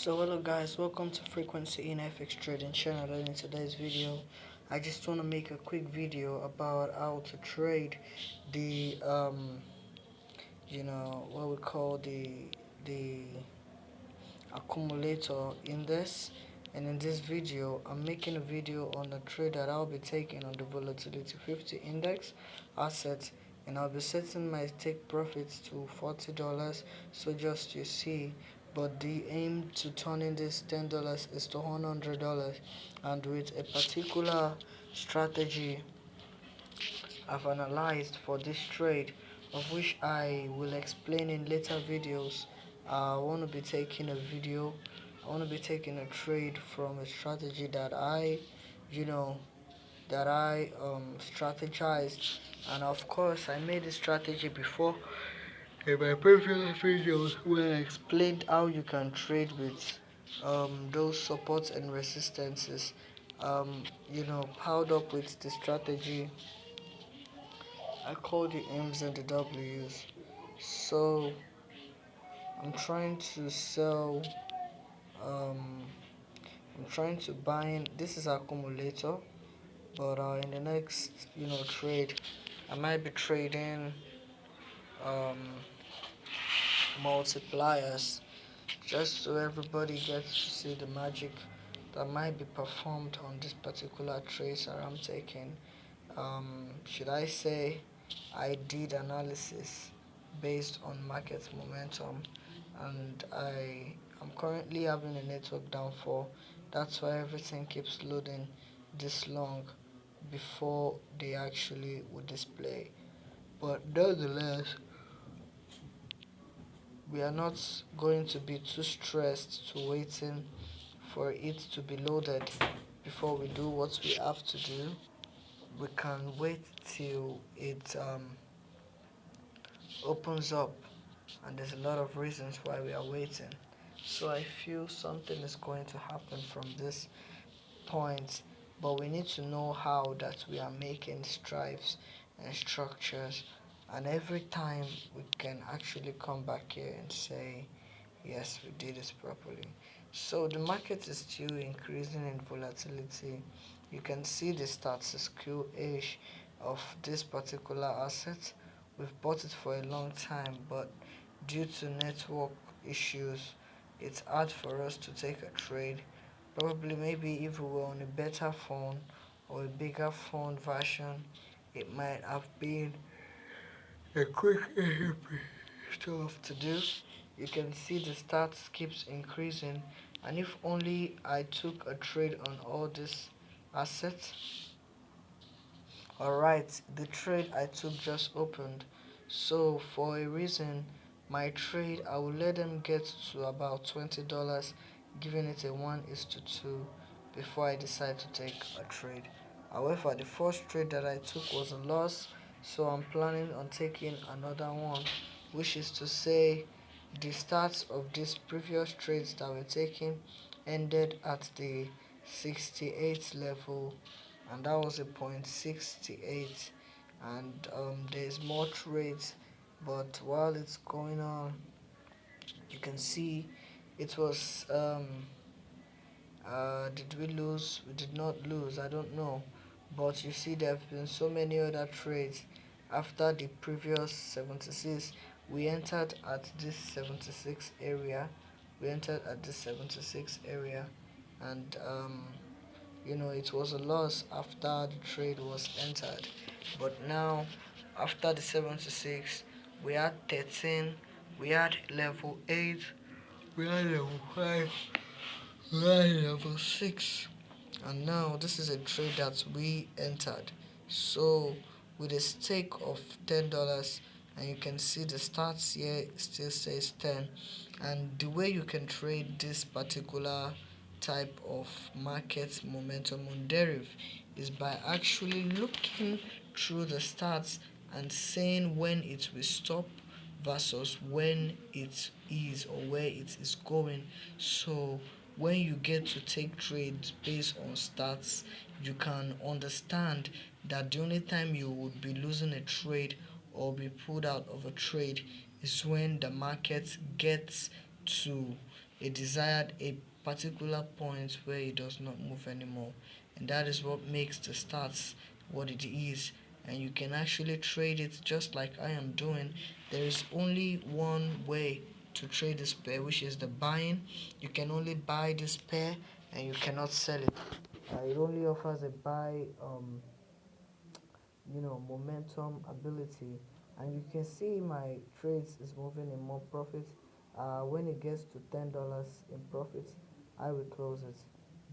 So hello guys, welcome to Frequency in FX Trading channel. And in today's video, I just want to make a quick video about how to trade the what we call the accumulator index. And in this video, I'm making a video on the trade that I'll be taking on the volatility 50 index asset, and I'll be setting my take profits to $40. So just you see, but the aim to turning this $10 is to $100, and with a particular strategy I've analyzed for this trade, of which I will explain in later videos. I want to be taking a video. I want to be taking a trade from a strategy that you know, I strategized, and of course I made this strategy before in my previous videos where I explained how you can trade with those supports and resistances. Piled up with the strategy I call the M's and the W's. So I'm trying to sell. Um, I'm trying to buy in. This is accumulator, but in the next trade, I might be trading um, multipliers, just so everybody gets to see the magic that might be performed on this particular tracer I'm taking. Should I say I did analysis based on market momentum, and I'm currently having a network downfall. That's why everything keeps loading this long before they actually would display. But nonetheless, we are not going to be too stressed to waiting for it to be loaded before we do what we have to do. We can wait till it opens up, and there's a lot of reasons why we are waiting. So I feel something is going to happen from this point, but we need to know how that we are making strives and structures, and every time we can actually come back here and say yes, we did this properly. So the market is still increasing in volatility. You can see the status quo age of this particular asset. We've bought it for a long time, but due to network issues, it's hard for us to take a trade. Probably maybe if we were on a better phone or a bigger phone version, it might have been a quick stuff to do. You can see the stats keeps increasing, and if only I took a trade on all these assets. Alright, the trade I took just opened, so for a reason my trade I will let them get to about $20, giving it a 1:2 before I decide to take a trade. However, the first trade that I took was a loss, so I'm planning on taking another one, which is to say the start of these previous trades that we're taking ended at the 68 level, and that was a point 68, and there's more trades, but while it's going on, you can see it was did we lose? We did not lose, I don't know, but you see there have been so many other trades after the previous 76. We entered at this 76 area, and it was a loss after the trade was entered. But now, after the 76, we had 13, we had level 8, we had level 5, we had level 6, and now this is a trade that we entered. So with a stake of $10, and you can see the stats here still says 10, and the way you can trade this particular type of market momentum on deriv is by actually looking through the stats and saying when it will stop versus when it is or where it is going. So when you get to take trades based on stats, you can understand that the only time you would be losing a trade or be pulled out of a trade is when the market gets to a desired a particular point where it does not move anymore, and that is what makes the stats what it is. And you can actually trade it just like I am doing. There is only one way to trade this pair, which is the buying. You can only buy this pair and you cannot sell it. It only offers a buy momentum ability, and you can see my trades is moving in more profit. When it gets to $10 in profit, I will close it,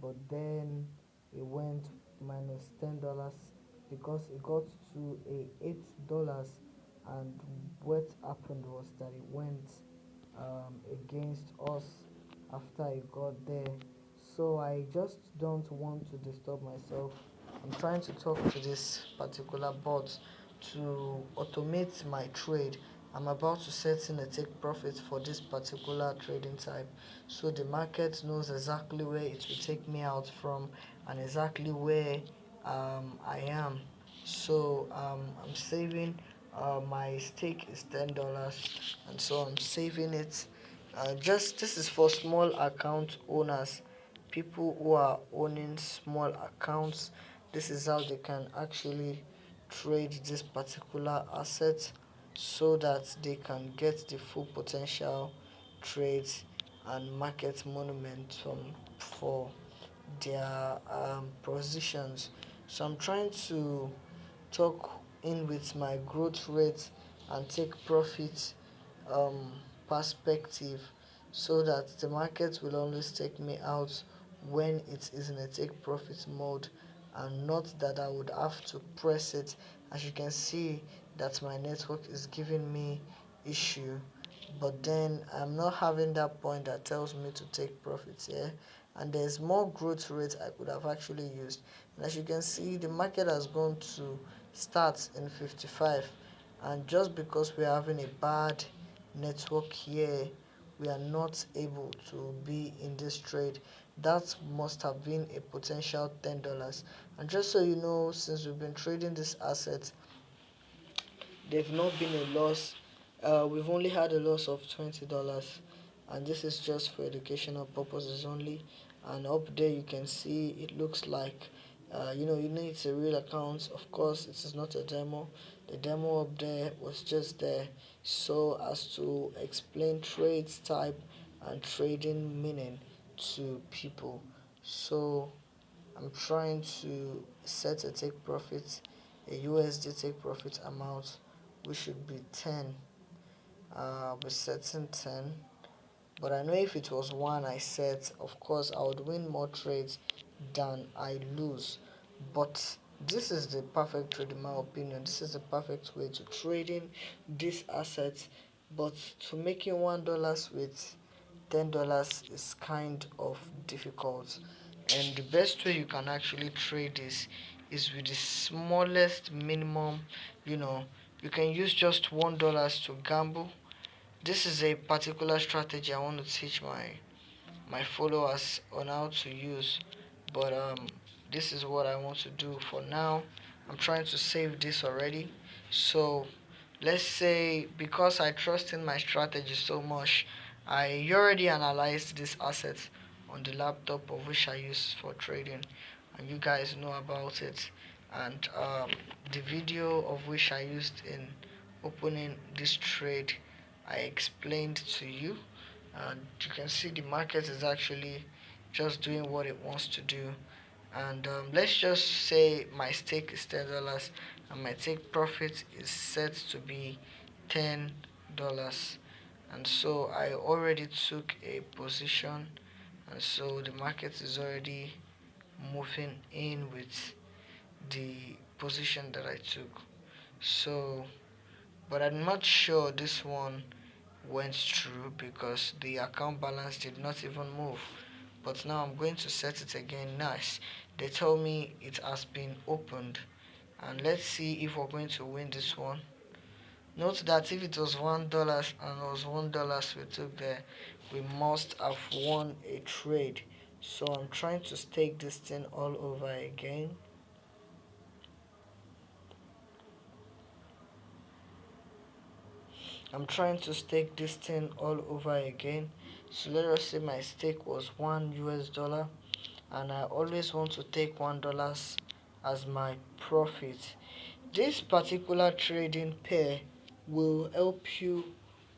but then it went minus $10 because it got to a $8, and what happened was that it went against us after it got there. So I just don't want to disturb myself. I'm trying to talk to this particular bot to automate my trade. I'm about to set in a take profit for this particular trading type, so the market knows exactly where it will take me out from and exactly where I am. So I'm saving. My stake is $10, and so I'm saving it. Just this is for small account owners, people who are owning small accounts. This is how they can actually trade this particular asset so that they can get the full potential trades and market momentum for their positions. So I'm trying to talk in with my growth rate and take profit um, perspective, so that the market will always take me out when it is in a take profit mode, and not that I would have to press it. As you can see that my network is giving me issue, but then I'm not having that point that tells me to take profits here. And there's more growth rate I could have actually used. And as you can see, the market has gone to start in 55, and just because we're having a bad network here, we are not able to be in this trade. That must have been a potential $10. And just so you know, since we've been trading this asset, they've not been a loss. We've only had a loss of $20, and this is just for educational purposes only. And up there you can see it looks like it's a real account. Of course, it is not a demo. The demo up there was just there so as to explain trades type and trading meaning to people. So I'm trying to set a take profit, a USD take profit amount, which should be 10. We're setting 10. But I know if it was one I set, of course I would win more trades than I lose. But this is the perfect trade in my opinion. This is the perfect way to trading this asset. But to making $1 with $10 is kind of difficult. And the best way you can actually trade this is with the smallest minimum. You know, you can use just $1 to gamble. This is a particular strategy I want to teach my followers on how to use, but this is what I want to do for now. I'm trying to save this already. So let's say, because I trust in my strategy so much, I already analyzed this asset on the laptop of which I use for trading, and you guys know about it. And the video of which I used in opening this trade, I explained to you, and you can see the market is actually just doing what it wants to do. And let's just say my stake is $10 and my take profit is set to be $10, and so I already took a position, and so the market is already moving in with the position that I took. So, but I'm not sure this one went through because the account balance did not even move. But now I'm going to set it again. Nice. They tell me it has been opened, and let's see if we're going to win this one. Note that if it was $1 and it was $1 we took there, we must have won a trade. So I'm trying to stake this thing all over again. I'm trying to stake this thing all over again. So let us say my stake was $1, and I always want to take $1 as my profit. This particular trading pair will help you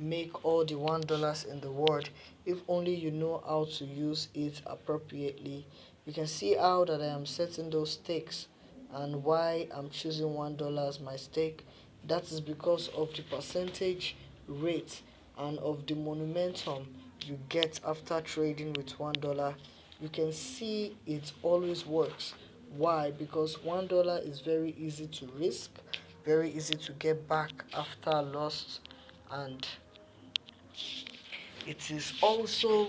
make all the $1 in the world if only you know how to use it appropriately. You can see how that I am setting those stakes and why I'm choosing $1 as my stake. That is because of the percentage rate and of the momentum you get after trading with $1. You can see it always works. Why? Because $1 is very easy to risk, very easy to get back after loss, and it is also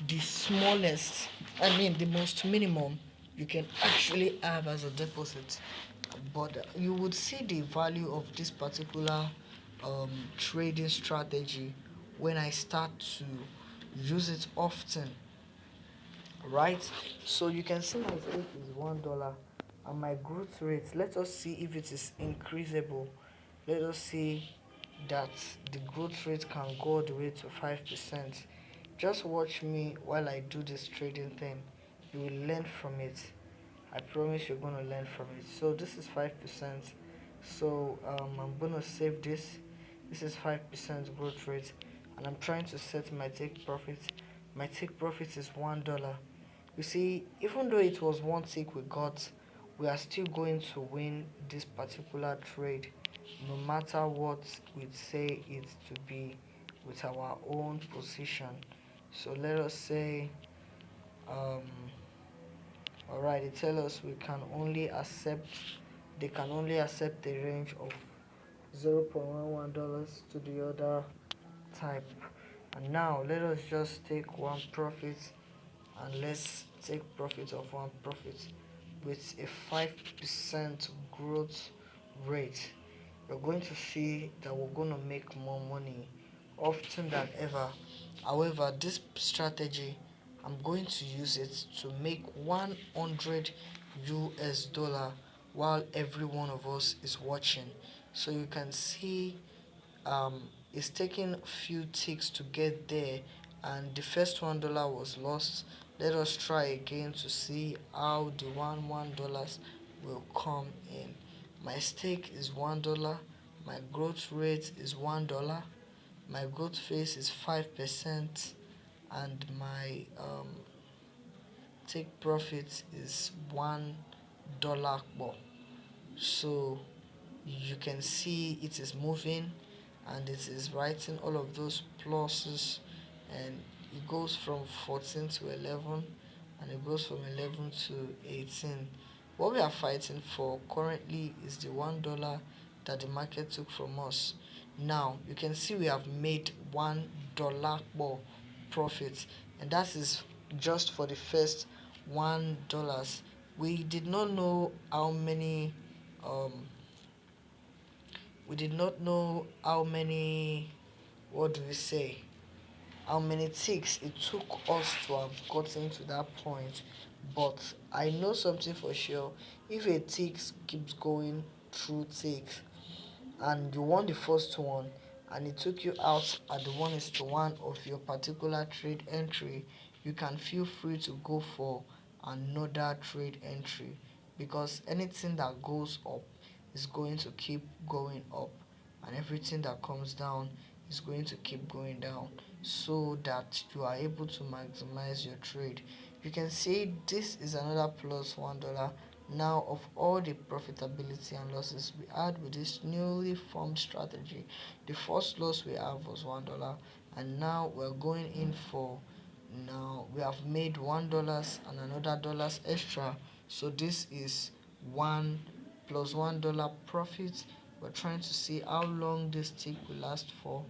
the smallest, I mean the most minimum you can actually have as a deposit. But you would see the value of this particular trading strategy when I start to use it often, right? So you can see my stake is $1 and my growth rate. Let us see if it is increasable. Let us see that the growth rate can go all the way to 5%. Just watch me while I do this trading thing. You will learn from it. I promise you're gonna learn from it. So this is 5%. So I'm gonna save this. This is 5% growth rate, and I'm trying to set my take profit. My take profit is $1. You see, even though it was one tick we got, we are still going to win this particular trade, no matter what we say it to be with our own position. So let us say, um, alright, they tell us they can only accept a range of $0.11 to the other type. And now let us just take one profit, and let's take profit of one profit with a 5% growth rate. You're going to see that we're going to make more money often than ever. However, this strategy, I'm going to use it to make 100 US dollar while every one of us is watching. So you can see it's taking a few ticks to get there, and the first $1 was lost. Let us try again to see how the $1 will come in. My stake is $1. My growth rate is $1. My growth phase is 5%, and my take profit is $1 more. So you can see it is moving, and it is writing all of those pluses, and it goes from 14 to 11, and it goes from 11 to 18. What we are fighting for currently is the $1 that the market took from us. Now you can see we have made $1 more profit, and that is just for the first $1. We did not know how many um, we did not know how many, what do we say, how many ticks it took us to have gotten to that point. But I know something for sure: if a tick keeps going through ticks, and you won the first one, and it took you out at the 1:1 of your particular trade entry, you can feel free to go for another trade entry, because anything that goes up is going to keep going up, and everything that comes down is going to keep going down, so that you are able to maximize your trade. You can see this is another plus $1. Now, of all the profitability and losses we had with this newly formed strategy, the first loss we have was $1, and now we're going in for, now we have made $1 and another dollars extra. So this is one plus $1 profit. We're trying to see how long this tick will last for,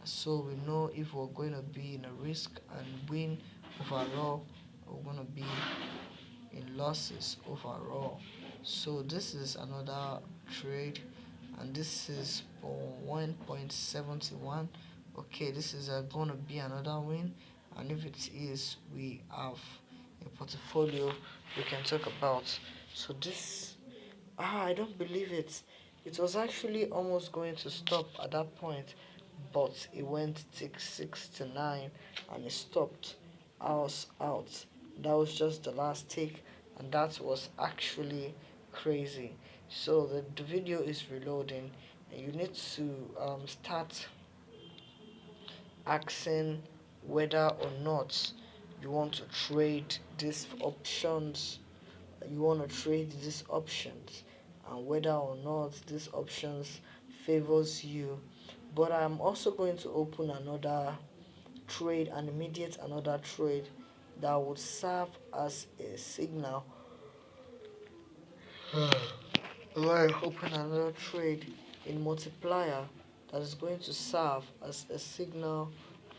so we know if we're going to be in a risk and win overall, or we're going to be in losses overall. So this is another trade, and this is for 1.71. Okay, this is going to be another win, and if it is, we have a portfolio we can talk about. So this, I don't believe it. It was actually almost going to stop at that point, but it went tick 6 to 9 and it stopped. I was out. That was just the last tick, and that was actually crazy. So the video is reloading, and you need to start asking whether or not you want to trade these options, and whether or not these options favors you. But I'm also going to open another trade, and immediate another trade that would serve as a signal. Like open another trade in multiplier that is going to serve as a signal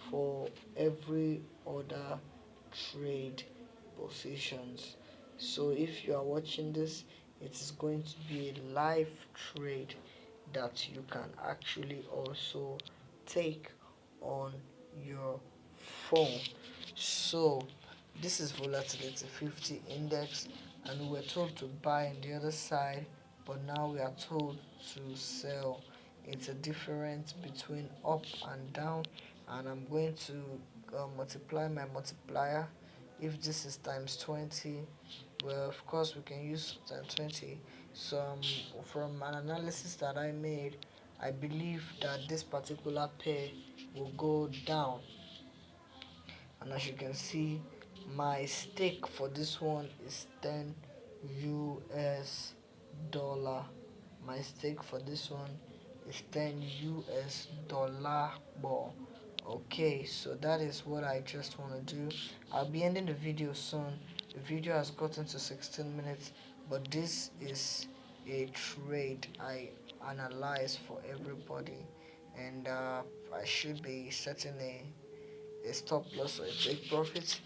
for every other trade positions. So if you are watching this, it is going to be a live trade that you can actually also take on your phone. So this is volatility 50 index, and we were told to buy on the other side, but now we are told to sell. It's a difference between up and down, and I'm going to multiply my multiplier. If this is times 20, well, of course we can use times 20. So from an analysis that I made, I believe that this particular pair will go down, and as you can see, my stake for this one is 10 US dollar. My stake for this one is 10 US dollar ball. Okay, so that is what I just want to do. I'll be ending the video soon. The video has gotten to 16 minutes, but this is a trade I analyze for everybody, and I should be setting a stop loss or a take profit.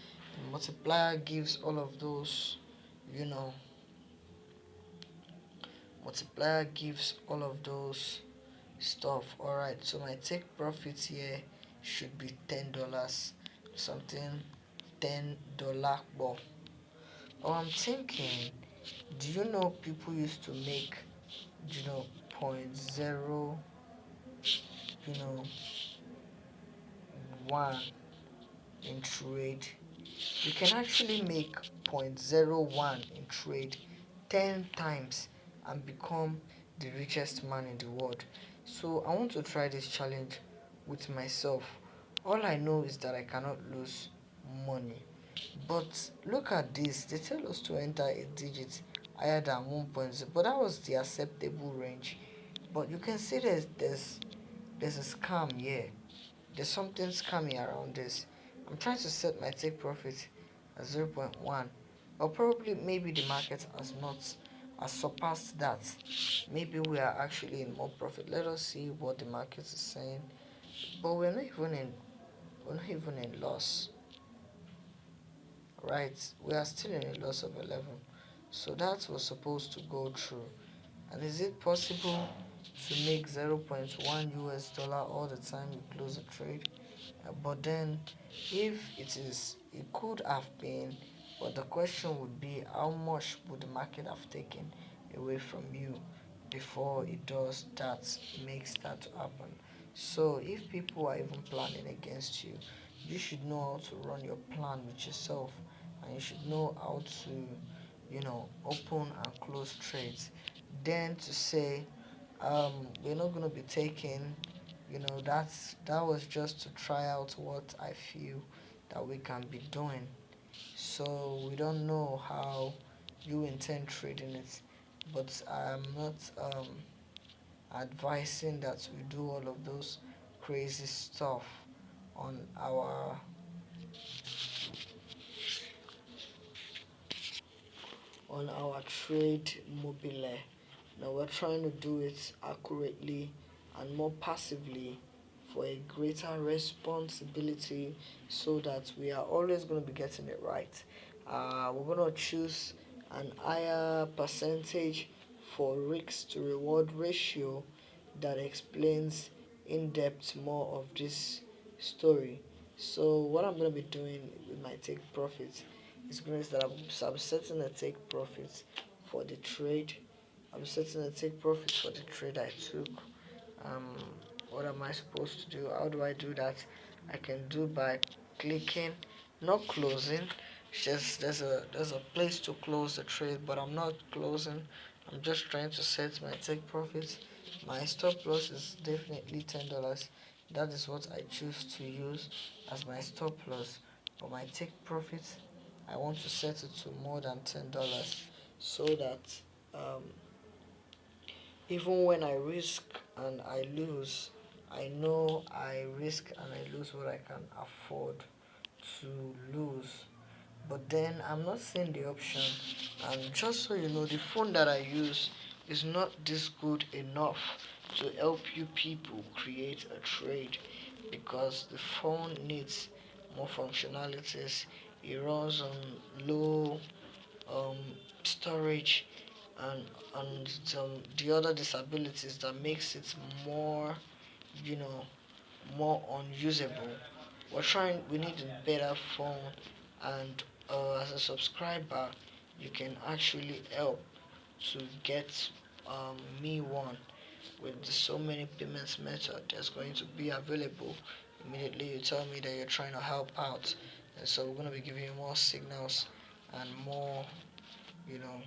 The multiplier gives all of those, you know, multiplier gives all of those stuff. Alright, so my take profit here should be $10, something $10 ball. Oh, I'm thinking, do you know people used to make, point zero, you know, one in trade? You can actually make point zero 0.01 in trade 10 times and become the richest man in the world. So I want to try this challenge with myself. All I know is that I cannot lose money. But look at this. They tell us to enter a digit higher than 1.0, but that was the acceptable range. But you can see there's a scam here. There's something scammy around this. I'm trying to set my take profit at zero point 0.1, or probably maybe the market has surpassed that. Maybe we are actually in more profit. Let us see what the market is saying. But we're not even in loss, right? We are still in a loss of 11. So that was supposed to go through. And is it possible to make zero point 0.1 US dollar all the time you close a trade? But then, if it could have been, but the question would be, how much would the market have taken away from you before it does that, makes that to happen? So, if people are even planning against you, you should know how to run your plan with yourself, and you should know how to, open and close trades. Then to say, we're not going to be taking, that was just to try out what I feel that we can be doing. So we don't know how you intend trading it, but I'm not advising that we do all of those crazy stuff on our trade mobile. Now we're trying to do it accurately and more passively for a greater responsibility, so that we are always going to be getting it right. We're going to choose an higher percentage for risk to reward ratio that explains in depth more of this story. So what I'm going to be doing with my take profits is going to that I'm setting a take profit for the trade. I'm setting a take profit for the trade I took. Um, what am I supposed to do? How do I do that? I can do by clicking, not closing. It's just there's a place to close the trade, but I'm not closing. I'm just trying to set my take profits. My stop loss is definitely $10. That is what I choose to use as my stop loss. But my take profits, I want to set it to more than $10 so that um, even when I risk and I lose, I know I risk and I lose what I can afford to lose. But then I'm not seeing the option. And just so you know, the phone that I use is not this good enough to help you people create a trade, because the phone needs more functionalities. It runs on low um, storage, and the other disabilities that makes it more, you know, more unusable. We need a better phone, and as a subscriber, you can actually help to get me one with so many payments method that's going to be available. Immediately you tell me that you're trying to help out, and so we're going to be giving you more signals and more, you know,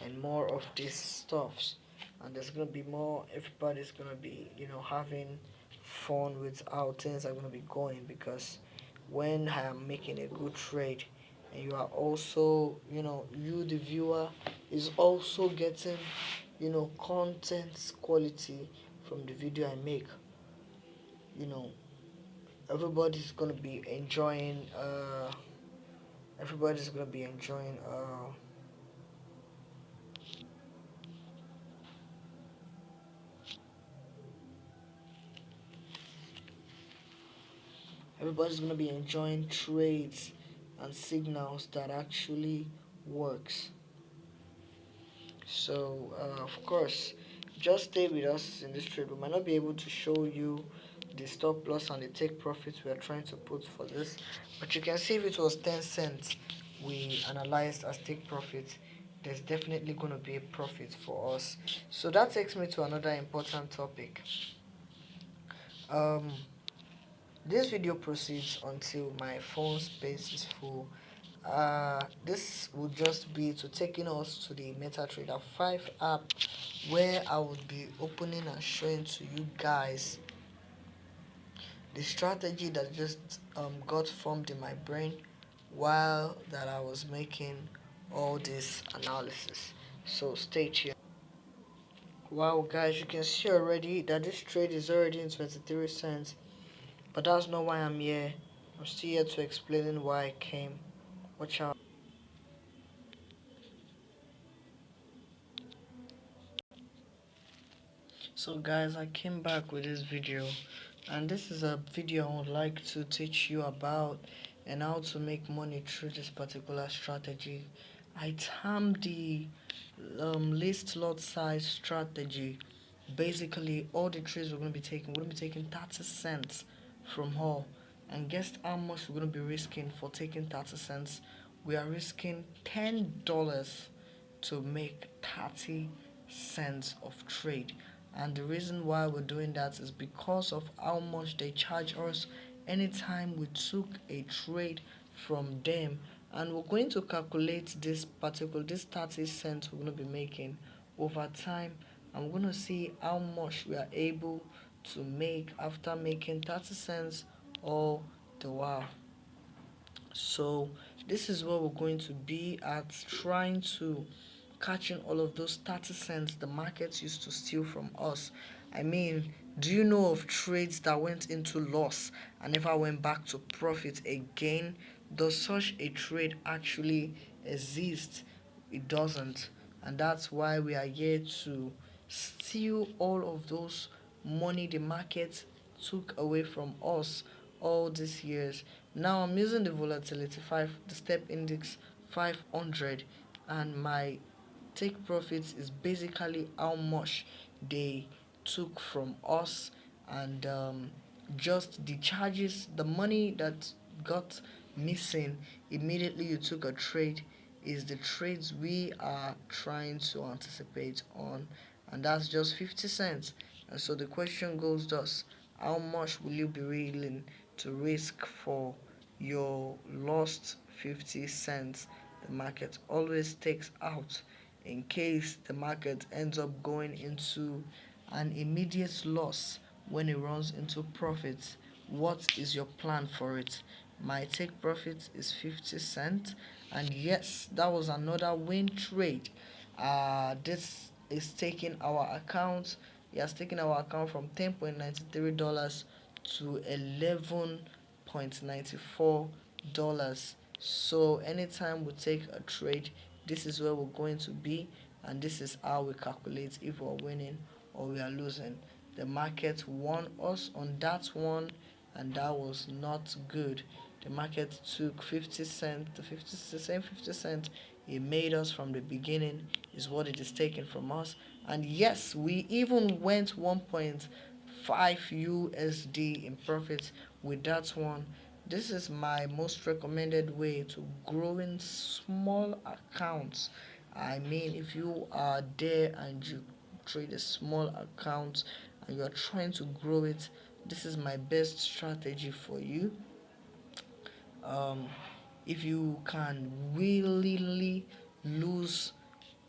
and more of these stuffs. And there's gonna be more, everybody's gonna be, having fun with how things are gonna be going, because when I am making a good trade and you are also, you the viewer is also getting, content quality from the video I make, you know everybody's gonna be enjoying everybody's gonna be enjoying everybody's gonna be enjoying trades and signals that actually works. So of course, just stay with us in this trade. We might not be able to show you the stop loss and the take profits we are trying to put for this, but you can see if it was 10 cents we analyzed as take profit, there's definitely going to be a profit for us. So that takes me to another important topic. um this video proceeds until my phone space is full. This would just be to taking us to the MetaTrader 5 app, where I would be opening and showing to you guys the strategy that just got formed in my brain while that I was making all this analysis. So stay tuned. Wow, guys, you can see already that this trade is already in 23 cents, but that's not why I'm here. I'm still here to explain why I came. Watch out. So guys, I came back with this video, and this is a video I would like to teach you about and how to make money through this particular strategy. I termed the least lot size strategy. Basically, all the trades we're going to be taking 30 cents from all, and guess how much we're going to be risking for taking 30 cents. We are risking $10 to make 30 cents of trade. And the reason why we're doing that is because of how much they charge us anytime we took a trade from them. And we're going to calculate this 30 cents we're going to be making over time, and we're going to see how much we are able to make after making 30 cents all the while. So this is what we're going to be at, trying to catching all of those 30 cents the markets used to steal from us. I mean, do you know of trades that went into loss and never went back to profit again? Does such a trade actually exist? It doesn't. And that's why we are here to steal all of those money the market took away from us all these years. Now I'm using the step index 500, and my take profits is basically how much they took from us, and just the charges, the money that got missing immediately you took a trade is the trades we are trying to anticipate on, and that's just 50 cents. And so the question goes thus: how much will you be willing to risk for your lost 50 cents the market always takes out, in case the market ends up going into an immediate loss when it runs into profits? What is your plan for it? My take profit is 50 cents, and yes, that was another win trade. This is taking our account. It has taken our account from $10.93 to $11.94. So anytime we take a trade, this is where we're going to be, and this is how we calculate if we're winning or we are losing. The market won us on that one, and that was not good. The market took 50 cents, the same 50 cents it made us from the beginning is what it is taking from us. And yes, we even went 1.5 USD in profit with that one. This is my most recommended way to growing small accounts. I mean, if you are there and you trade a small account and you're trying to grow it, this is my best strategy for you. um, if you can willingly lose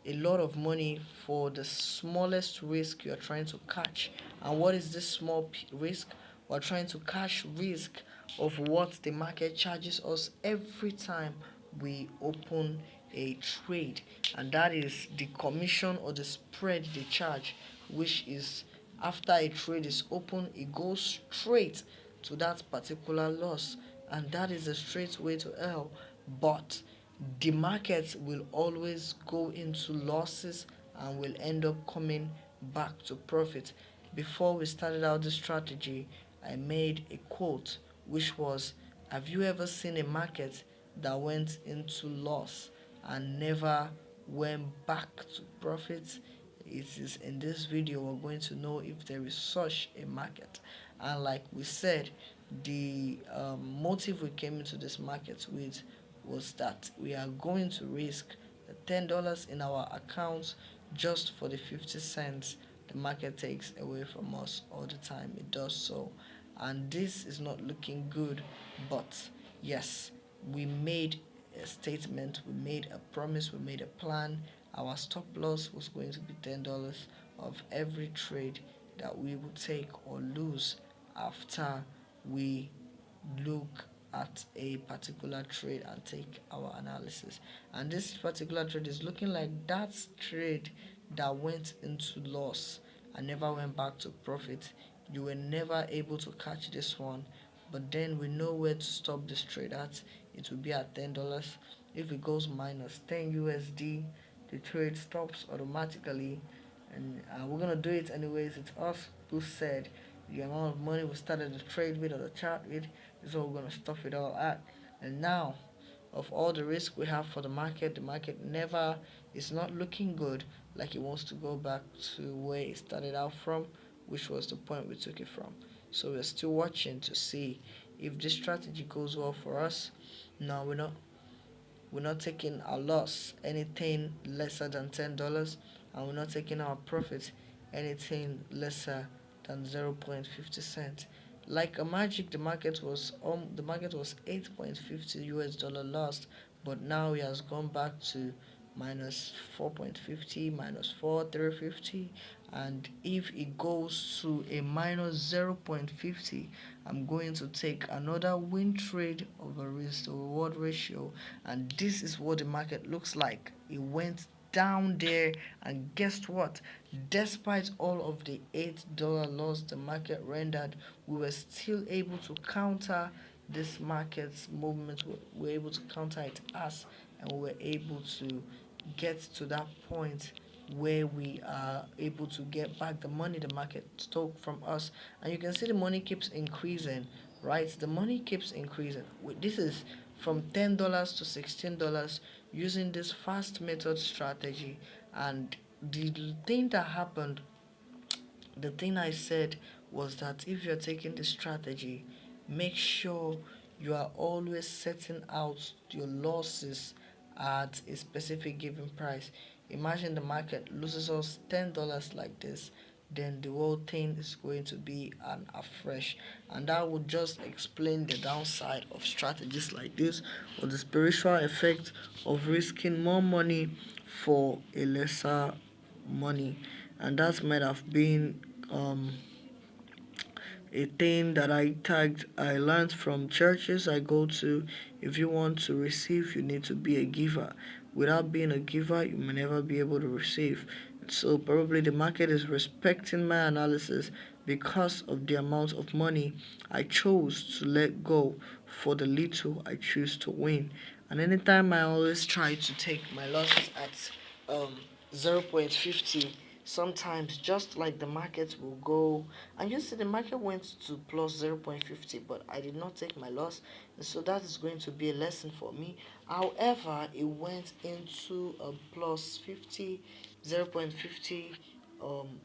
a lot of money for the smallest risk you're trying to catch. And what is this small risk? We're trying to catch risk of what the market charges us every time we open a trade, and that is the commission or the spread they charge, which is after a trade is open, it goes straight to that particular loss, and that is a straight way to hell. But the market will always go into losses and will end up coming back to profit. Before we started out this strategy, I made a quote which was, have you ever seen a market that went into loss and never went back to profit? It is in this video we're going to know if there is such a market. And like we said, the motive we came into this market with was that we are going to risk the $10 in our accounts just for the 50 cents the market takes away from us all the time. It does so, and this is not looking good. But yes, we made a statement, we made a promise, we made a plan. Our stop loss was going to be $10 of every trade that we would take or lose after we look at a particular trade and take our analysis. And this particular trade is looking like that trade that went into loss and never went back to profit. You were never able to catch this one, but then we know where to stop this trade at. It will be at $10. If it goes minus 10 USD, the trade stops automatically, and we're gonna do it anyways. It's us who said the amount of money we started the trade with or the chart with is what we're gonna stuff it all at. And now, of all the risk we have for the market never is not looking good, like it wants to go back to where it started out from, which was the point we took it from. So we're still watching to see if this strategy goes well for us. No, we're not taking our loss anything lesser than $10, and we're not taking our profit anything lesser than 0.50 cents. Like a magic, the market was 8.50 US dollar lost, but now it has gone back to minus 4.50, minus 4,350, and if it goes to a minus 0.50, I'm going to take another win trade of a risk to reward ratio, and this is what the market looks like. It went down there, and guess what? Despite all of the $8 loss the market rendered, we were still able to counter this market's movement. We were able to counter it as, and we were able to get to that point where we are able to get back the money the market stole from us. And you can see the money keeps increasing, right? The money keeps increasing. This is from $10 to $16 using this fast method strategy. And the thing that happened, the thing I said was that if you're taking this strategy, make sure you are always setting out your losses at a specific given price. Imagine the market loses us $10 like this, then the whole thing is going to be an afresh, and that would just explain the downside of strategies like this, or the spiritual effect of risking more money for a lesser money. And that might have been a thing that I learned from churches I go to. If you want to receive, you need to be a giver. Without being a giver, you may never be able to receive. So probably the market is respecting my analysis because of the amount of money I chose to let go for the little I choose to win. And anytime I always try to take my losses at 0.50, sometimes just like the market will go, and you see the market went to plus 0.50, but I did not take my loss, so that is going to be a lesson for me. However, it went into a plus 50, 0.50 um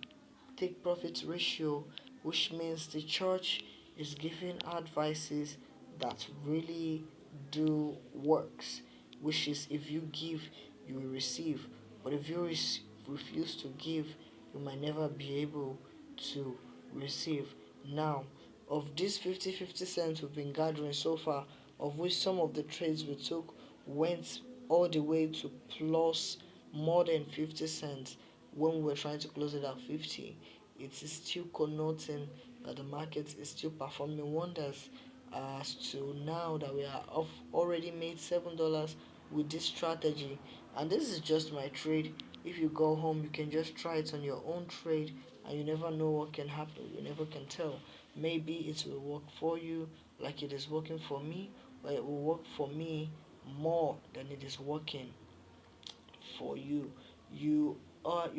take profit ratio, which means the church is giving advices that really do works, which is if you give, you will receive. But if you refuse to give, you might never be able to receive. Now, of these 50-50 cents we've been gathering so far, of which some of the trades we took went all the way to plus more than 50 cents when we were trying to close it at 50, it is still connoting that the market is still performing wonders, as to now that we are off already made $7 with this strategy. And this is just my trade. If you go home, you can just try it on your own trade, and you never know what can happen. You never can tell. Maybe it will work for you like it is working for me, or it will work for me more than it is working for you. You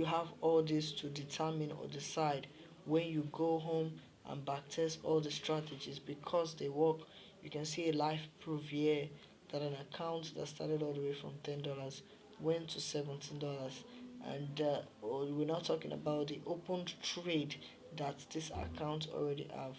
have all this to determine or decide when you go home and backtest all the strategies because they work. You can see a live proof here that an account that started all the way from $10 went to $17, and we're not talking about the opened trade that this account already have,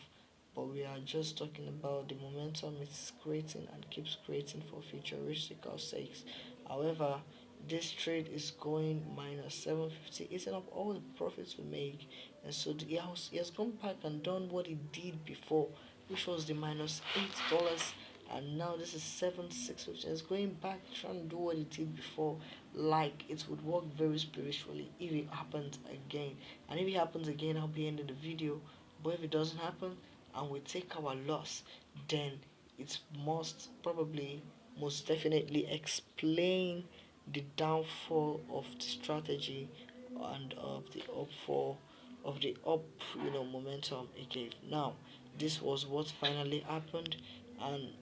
but we are just talking about the momentum it's creating and keeps creating for futuristical sakes. However, this trade is going minus 750, eating up all the profits we make, and so he has gone back and done what he did before, which was the minus $8, and now this is 7,650. It's going back trying to do what he did before, like it would work very spiritually if it happens again. And if it happens again, I'll be ending the video. But if it doesn't happen and we take our loss, then it must probably most definitely explain the downfall of the strategy and of the upfall of the up momentum it gave. Now this was what finally happened, and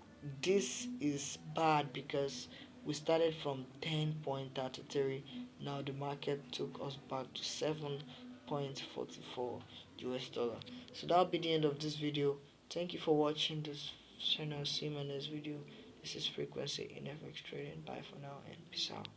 this is bad because we started from 10.33. Now the market took us back to 7.44 US dollar. So that'll be the end of this video. Thank you for watching this channel. See you in my next video. This is Frequency in FX Trading. Bye for now and peace out.